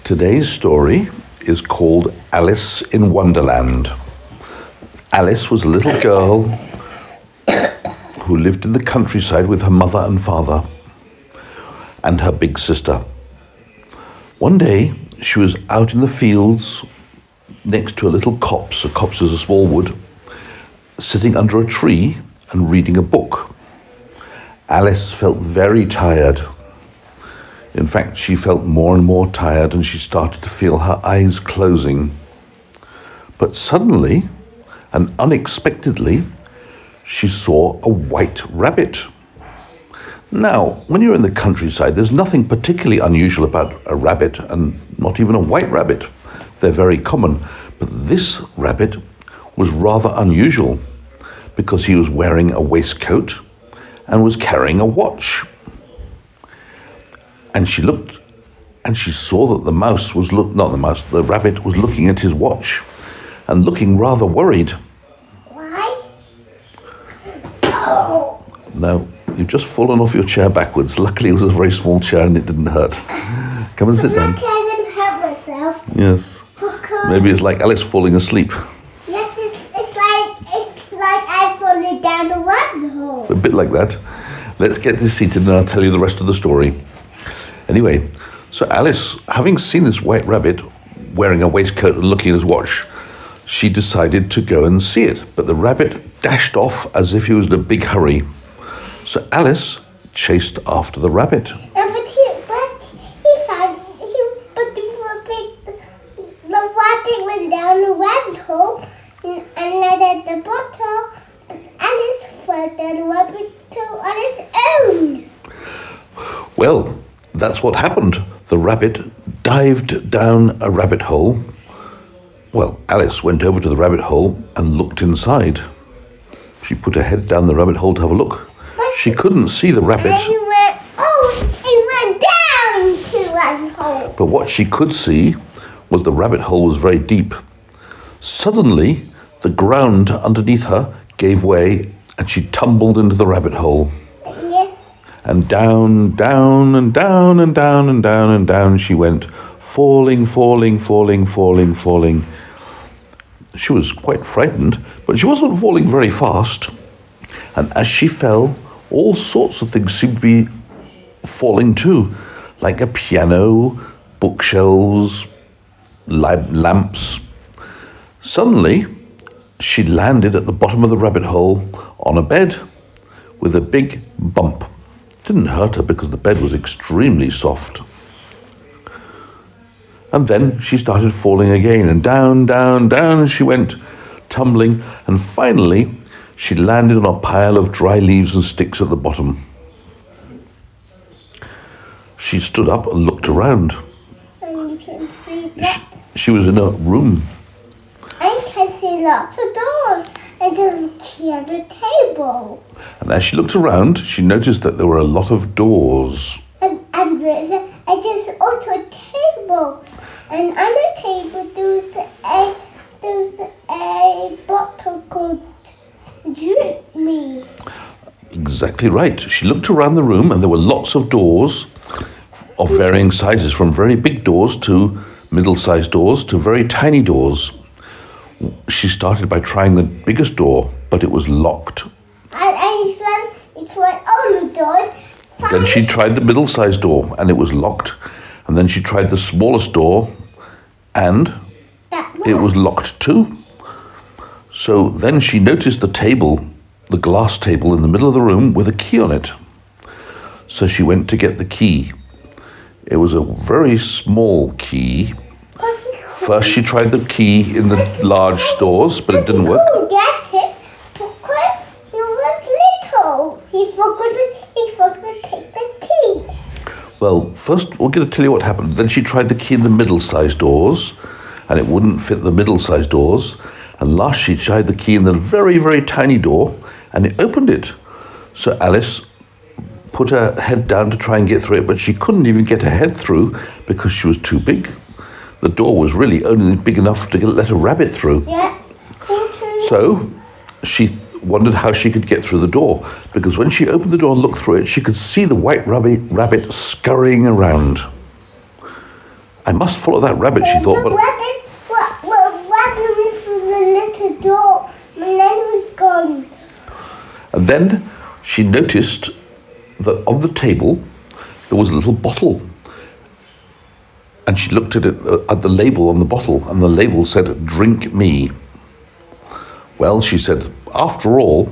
Today's story is called Alice in Wonderland. Alice was a little girl who lived in the countryside with her mother and father and her big sister. One day, she was out in the fields next to a little copse. A copse is a small wood, sitting under a tree and reading a book. Alice felt very tired. In fact, she felt more and more tired, and she started to feel her eyes closing. But suddenly, and unexpectedly, she saw a white rabbit. Now, when you're in the countryside, there's nothing particularly unusual about a rabbit, and not even a white rabbit. They're very common. But this rabbit was rather unusual because he was wearing a waistcoat and was carrying a watch. And she looked, and she saw that the rabbit was looking at his watch and looking rather worried. Why? Oh. Now, you've just fallen off your chair backwards. Luckily, it was a very small chair and it didn't hurt. Come and sit down. Luckily, I didn't hurt myself. Yes. Because Maybe it's like Alice falling asleep. yes, it's like I'm falling down the rabbit hole. A bit like that. Let's get this seated and I'll tell you the rest of the story. Anyway, so Alice, having seen this white rabbit wearing a waistcoat and looking at his watch, she decided to go and see it. But the rabbit dashed off as if he was in a big hurry. So Alice chased after the rabbit. The rabbit went down the rabbit hole and landed at the bottom. And Alice fell down the rabbit hole on its own. Well, that's what happened. The rabbit dived down a rabbit hole. Well, Alice went over to the rabbit hole and looked inside. She put her head down the rabbit hole to have a look. She couldn't see the rabbit. And he went down to the rabbit hole. But what she could see was the rabbit hole was very deep. Suddenly, the ground underneath her gave way and she tumbled into the rabbit hole. Yes. And down, down, and down, and down, and down, and down she went, falling, falling, falling, falling, falling. She was quite frightened, but she wasn't falling very fast. And as she fell, all sorts of things seemed to be falling too, like a piano, bookshelves, lamps. Suddenly, she landed at the bottom of the rabbit hole on a bed with a big bump. It didn't hurt her because the bed was extremely soft. And then she started falling again, and down, down, down she went, tumbling, and finally she landed on a pile of dry leaves and sticks at the bottom. She stood up and looked around. And you can see that. She was in a room. I can see lots of doors. And there's a key on the table. And as she looked around, she noticed that there were a lot of doors. And there's also a table. And on the table there's a bottle called Drink Me. Exactly right. She looked around the room and there were lots of doors of varying sizes, from very big doors to middle-sized doors to very tiny doors. She started by trying the biggest door, but it was locked. And it's one all the doors. Then she tried the middle-sized door and it was locked. And then she tried the smallest door and it was locked too. So then she noticed the table, the glass table in the middle of the room with a key on it. So she went to get the key. It was a very small key. First she tried the key in the large stores, but it didn't work. He couldn't get it because he was little. He forgot to take the key. Well, first we're going to tell you what happened. Then she tried the key in the middle-sized doors, and it wouldn't fit the middle-sized doors. And last she tried the key in the very, very tiny door, and it opened it. So Alice put her head down to try and get through it, but she couldn't even get her head through because she was too big. The door was really only big enough to let a rabbit through. Yes. So she wondered how she could get through the door, because when she opened the door and looked through it, she could see the white rabbit scurrying around. I must follow that rabbit, she thought. The rabbit went through the little door, and then it was gone. And then she noticed that on the table there was a little bottle. And she looked at it, at the label on the bottle, and the label said, "Drink me." Well, she said, after all,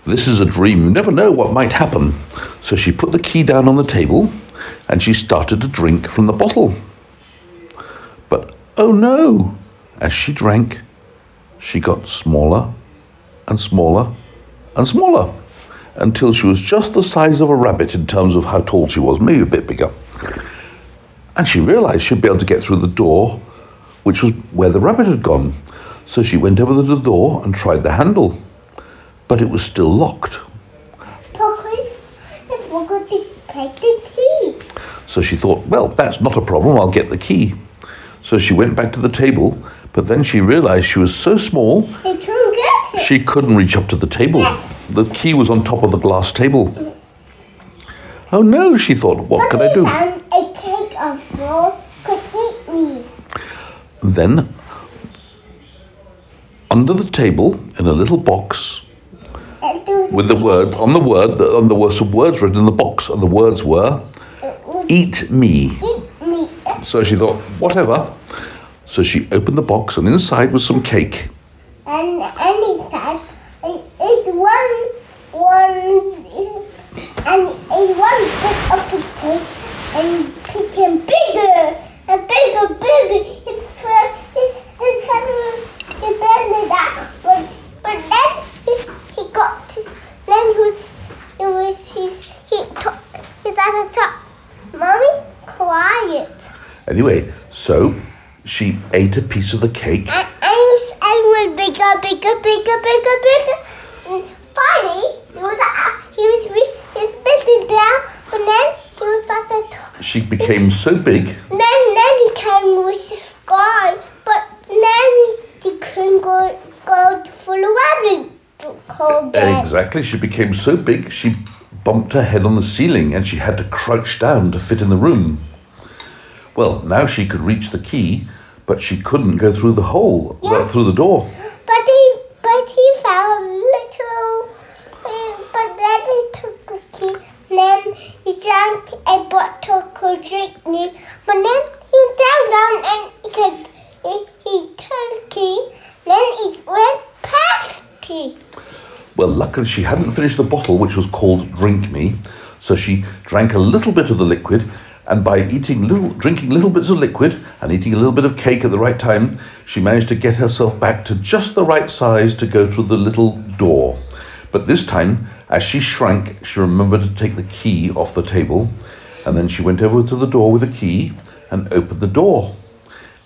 this is a dream. You never know what might happen. So she put the key down on the table and she started to drink from the bottle. But oh no, as she drank, she got smaller and smaller and smaller until she was just the size of a rabbit in terms of how tall she was, maybe a bit bigger. And she realized she'd be able to get through the door, which was where the rabbit had gone. So she went over to the door and tried the handle, but it was still locked. Poppy, I forgot to take the key. So she thought, well, that's not a problem, I'll get the key. So she went back to the table, but then she realized she was so small, I couldn't get it. she couldn't reach up to the table. Yes. The key was on top of the glass table. Oh no, she thought, what can I do? Found a cake on the floor, could eat me. Then, under the table, in a little box, And there was with the word, there were some words written in the box, and the words were, "Eat me." eat me. So she thought, whatever. So she opened the box, and inside was some cake. And he said, I ate one bit of the cake and it became bigger and bigger. His head was bigger that, but then he got to, then he's at the top. Mommy, quiet. Anyway, so she ate a piece of the cake. And it went bigger. And finally, he spit it down, and then he was at the top. She became so big. Then he came with the sky, but then he couldn't go for the rabbit hole again. Exactly, she became so big, she bumped her head on the ceiling and she had to crouch down to fit in the room. Well, now she could reach the key, but she couldn't go through the hole, through the door. But he found a little. But then he took the key. Then he drank a bottle called Drink Me. But then he down and he turned the key. Then he went past the key. Well, luckily she hadn't finished the bottle, which was called Drink Me, so she drank a little bit of the liquid, and by drinking little bits of liquid and eating a little bit of cake at the right time, she managed to get herself back to just the right size to go through the little door. But this time, as she shrank, she remembered to take the key off the table, and then she went over to the door with the key and opened the door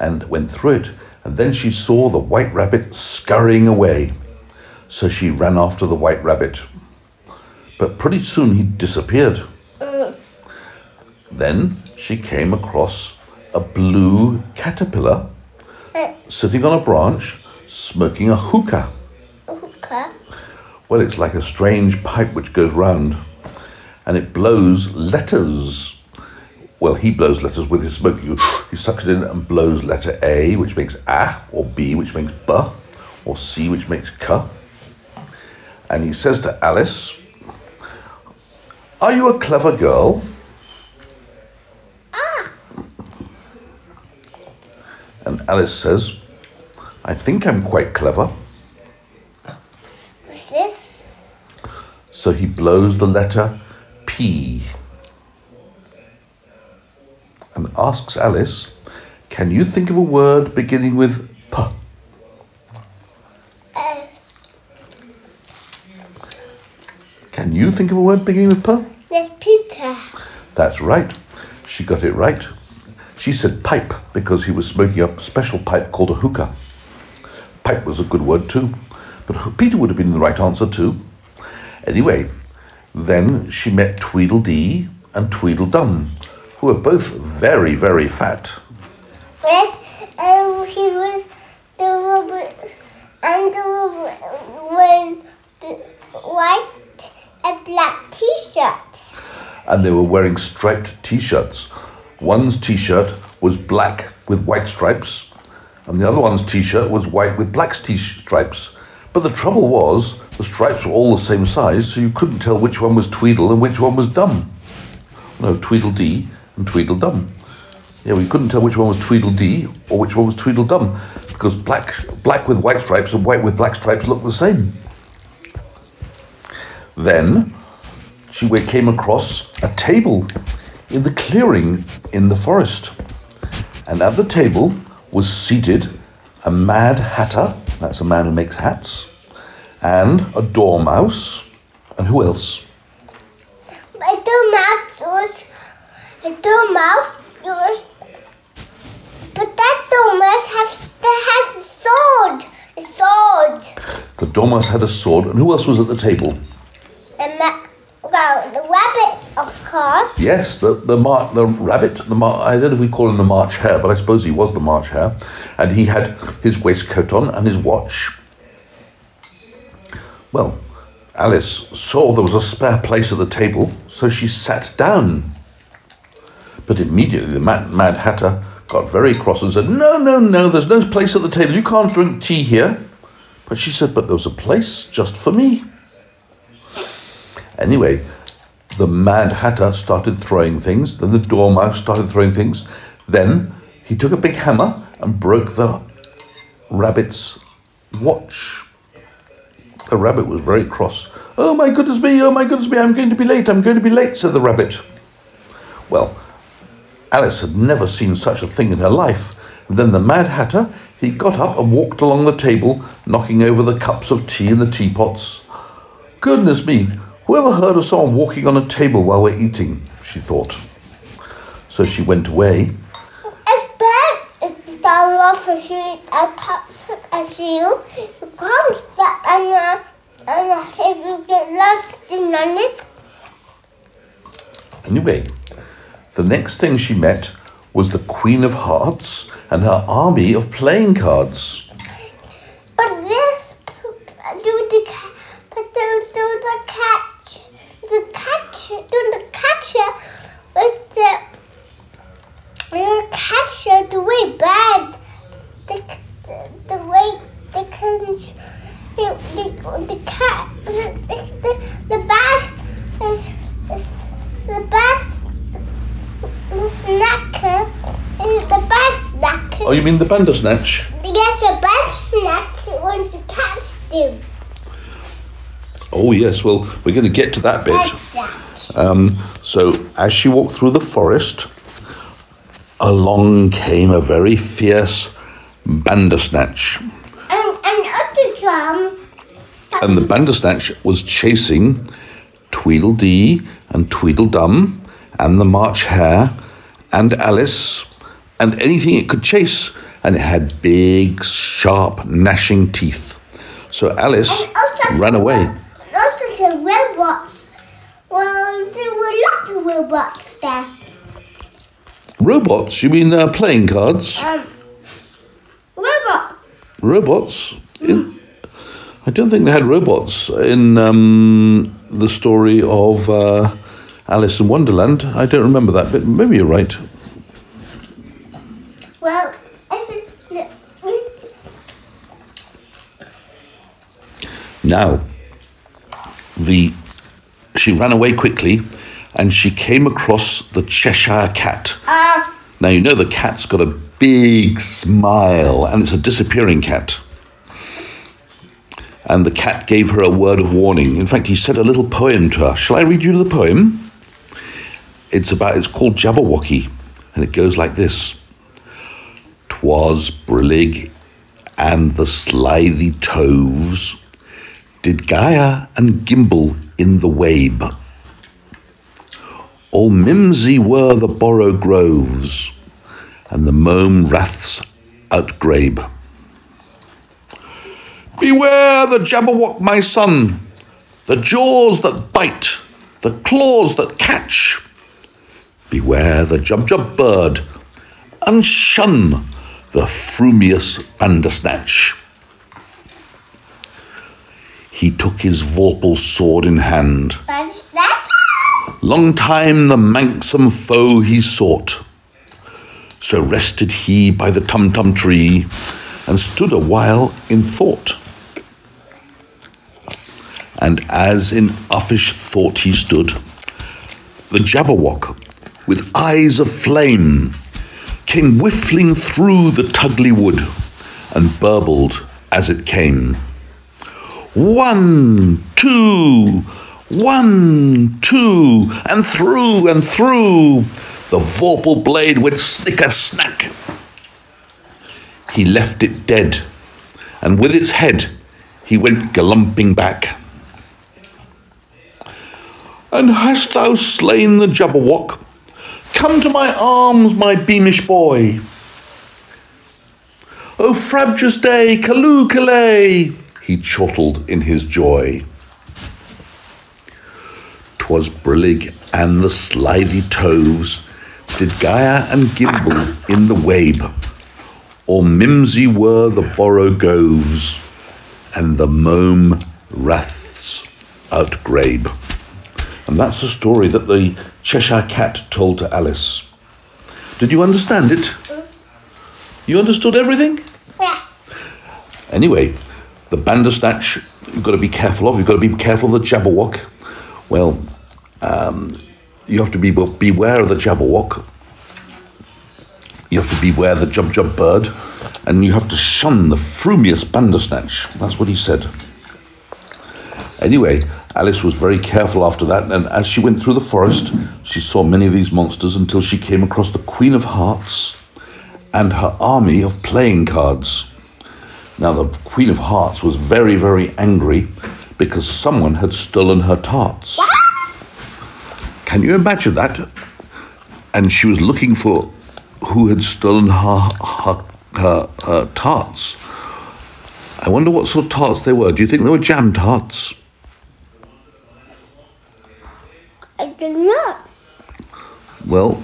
and went through it. And then she saw the white rabbit scurrying away. So she ran after the white rabbit. But pretty soon he disappeared. Then she came across a blue caterpillar sitting on a branch smoking a hookah. Hookah? Well, it's like a strange pipe which goes round and it blows letters. Well, he blows letters with his smoke. He sucks it in and blows letter A, which makes A, or B, which makes B, or C, which makes K. And he says to Alice, "Are you a clever girl?" And Alice says, "I think I'm quite clever." What's this? So he blows the letter P and asks Alice, "Can you think of a word beginning with P?" Can you think of a word beginning with P? There's Peter. That's right. She got it right. She said pipe because he was smoking a special pipe called a hookah. Pipe was a good word too, but Peter would have been the right answer too. Anyway, then she met Tweedledee and Tweedledum, who were both very, very fat. And he was wearing white and black t-shirts. And they were wearing striped t-shirts. One's T-shirt was black with white stripes, and the other one's T-shirt was white with black stripes. But the trouble was, the stripes were all the same size, so you couldn't tell which one was Tweedle and which one was Dum. No, Tweedledee and Tweedledum. Yeah, we couldn't tell which one was Tweedledee or which one was Tweedledum, because black with white stripes and white with black stripes looked the same. Then she came across a table in the clearing in the forest. And at the table was seated a Mad Hatter, that's a man who makes hats, and a Dormouse, and who else? A Dormouse was, but that Dormouse has a sword. The Dormouse had a sword, and who else was at the table? The rabbit, of course. Yes, the rabbit, I don't know if we call him the March Hare, but I suppose he was the March Hare. And he had his waistcoat on and his watch. Well, Alice saw there was a spare place at the table, so she sat down. But immediately the Mad Hatter got very cross and said, No, there's no place at the table. You can't drink tea here. But she said, but there was a place just for me. Anyway, the Mad Hatter started throwing things. Then the Dormouse started throwing things. Then he took a big hammer and broke the rabbit's watch. The rabbit was very cross. Oh my goodness me, I'm going to be late, said the rabbit. Well, Alice had never seen such a thing in her life. And then the Mad Hatter, he got up and walked along the table, knocking over the cups of tea and the teapots. Goodness me, whoever heard of someone walking on a table while we're eating, she thought. So she went away. It's bad if the love for you and cups of you. You can't step on the table, get lost in on it. Anyway, the next thing she met was the Queen of Hearts and her army of playing cards. But this, the way bad, the way they can, the cat, the best is the best snacker, the best snacker. Oh, you mean the Bandersnatch? Yes, the best snacker wants to catch them. Oh yes, well, we're going to get to that bit. So as she walked through the forest, along came a very fierce Bandersnatch. And the Bandersnatch was chasing Tweedledee and Tweedledum and the March Hare and Alice and anything it could chase. And it had big, sharp, gnashing teeth. So Alice ran away. Also the robots. Well, there were lots of robots there. Robots? You mean playing cards? Robots? I don't think they had robots in the story of Alice in Wonderland. I don't remember that bit. Maybe you're right. Well, now, she ran away quickly and she came across the Cheshire Cat. Now, you know the cat's got a big smile and it's a disappearing cat. And the cat gave her a word of warning. In fact, he said a little poem to her. Shall I read you the poem? It's called Jabberwocky, and it goes like this. 'Twas Brillig and the slithy toves did gyre and gimble in the wabe. All mimsy were the borrow groves, and the mome raths outgrabe. Beware the Jabberwock, my son, the jaws that bite, the claws that catch. Beware the Jubjub bird, and shun the frumious Bandersnatch. He took his vorpal sword in hand. Bandersnatch? Long time the manxome foe he sought. So rested he by the tum-tum tree, and stood a while in thought. And as in uffish thought he stood, the Jabberwock, with eyes of flame, came whiffling through the tugly wood, and burbled as it came. 1, 2, 1, 2, and through, the vorpal blade went snicker-snack. He left it dead, and with its head he went galumping back. And hast thou slain the Jabberwock? Come to my arms, my beamish boy. O frabjous day, calloo callay, he chortled in his joy. 'Twas brillig and the slithy toves did gyre and gimble in the wabe, or mimsy were the borogoves, and the mome wraths outgrabe. And that's the story that the Cheshire Cat told to Alice. Did you understand it? You understood everything? Yes. Anyway, the Bandersnatch you've got to be careful of. You've got to be careful of the Jabberwock. Well, you have to beware of the Jabberwock. You have to beware the Jub bird, and you have to shun the frumious Bandersnatch. That's what he said. Anyway, Alice was very careful after that, and as she went through the forest, she saw many of these monsters until she came across the Queen of Hearts and her army of playing cards. Now, the Queen of Hearts was very, very angry because someone had stolen her tarts. Can you imagine that? And she was looking for who had stolen her tarts. I wonder what sort of tarts they were. Do you think they were jam tarts? I did not. Well,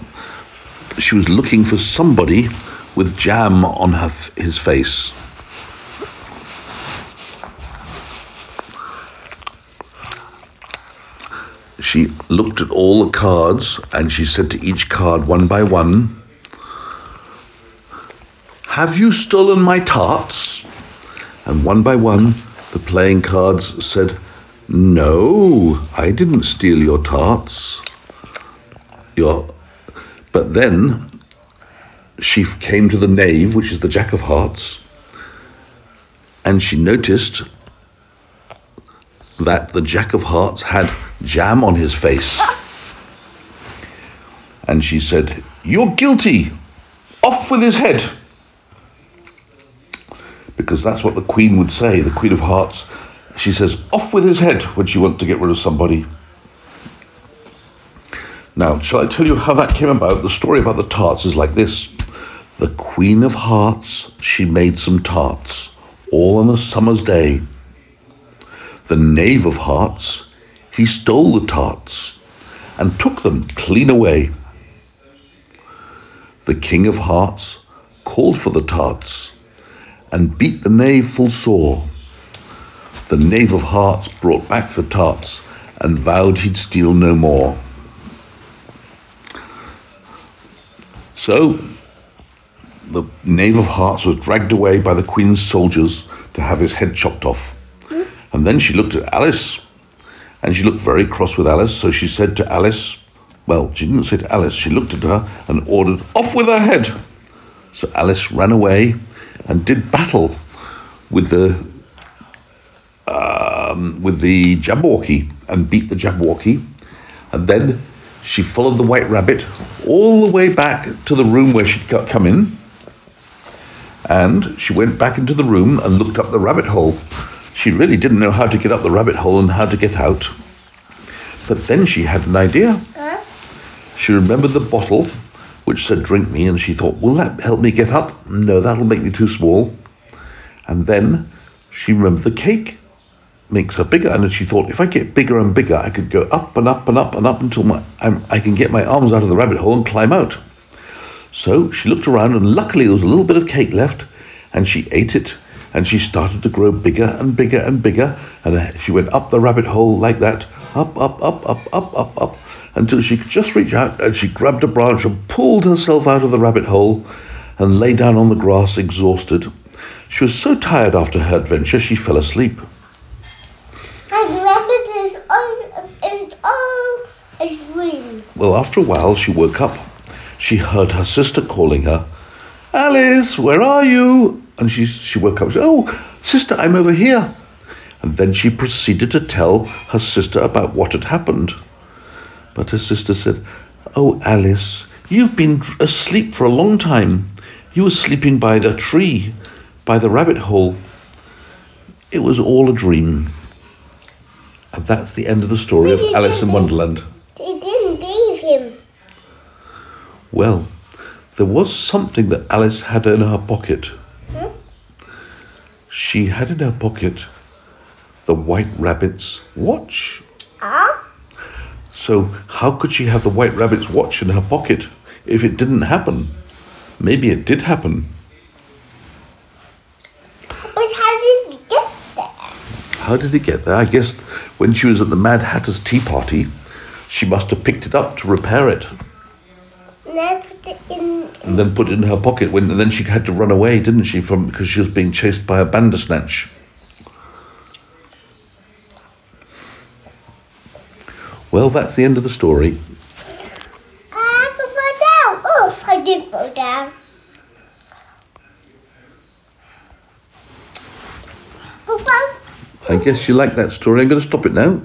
she was looking for somebody with jam on his face. She looked at all the cards and she said to each card one by one, "Have you stolen my tarts?" And one by one, the playing cards said, "No, I didn't steal your tarts." But then she came to the knave, which is the Jack of Hearts, and she noticed that the Jack of Hearts had jam on his face. And she said, "You're guilty. Off with his head." Because that's what the Queen would say, the Queen of Hearts. She says, "Off with his head," when she wants to get rid of somebody. Now, shall I tell you how that came about? The story about the tarts is like this. The Queen of Hearts, she made some tarts, all on a summer's day. The Knave of Hearts, he stole the tarts and took them clean away. The King of Hearts called for the tarts and beat the knave full sore. The Knave of Hearts brought back the tarts and vowed he'd steal no more. So the Knave of Hearts was dragged away by the Queen's soldiers to have his head chopped off. And then she looked at Alice, and she looked very cross with Alice, so she said to Alice, well, she didn't say to Alice, she looked at her and ordered, "Off with her head!" So Alice ran away and did battle with the Jabberwocky and beat the Jabberwocky. And then she followed the White Rabbit all the way back to the room where she'd come in. And she went back into the room and looked up the rabbit hole. She really didn't know how to get up the rabbit hole and how to get out. But then she had an idea. She remembered the bottle which said "drink me," and she thought, will that help me get up? No, that'll make me too small. And then she remembered the cake makes her bigger, and she thought, if I get bigger and bigger, I could go up and up and up and up until I can get my arms out of the rabbit hole and climb out. So she looked around, and luckily there was a little bit of cake left, and she ate it, and she started to grow bigger and bigger and bigger, and she went up the rabbit hole like that, up, up, up, up, up, up, up, until she could just reach out, and she grabbed a branch and pulled herself out of the rabbit hole and lay down on the grass exhausted. She was so tired after her adventure she fell asleep. And rabbit is all a dream. Well, after a while she woke up. She heard her sister calling her. "Alice, where are you?" And she woke up and said, "Oh, sister, I'm over here." And then she proceeded to tell her sister about what had happened. But her sister said, "Oh, Alice, you've been asleep for a long time. You were sleeping by the tree, by the rabbit hole. It was all a dream." And that's the end of the story of Alice in Wonderland. They didn't leave him. Well, there was something that Alice had in her pocket. She had in her pocket the White Rabbit's watch. So how could she have the White Rabbit's watch in her pocket if it didn't happen? Maybe it did happen. But how did he get there? How did it get there? I guess when she was at the Mad Hatter's tea party, she must have picked it up to repair it. And then put it in. And then put it in her pocket. And then she had to run away, didn't she, because she was being chased by a bandersnatch. Well, that's the end of the story. I have to fall down. Oh, I did fall down. I guess you like that story. I'm going to stop it now.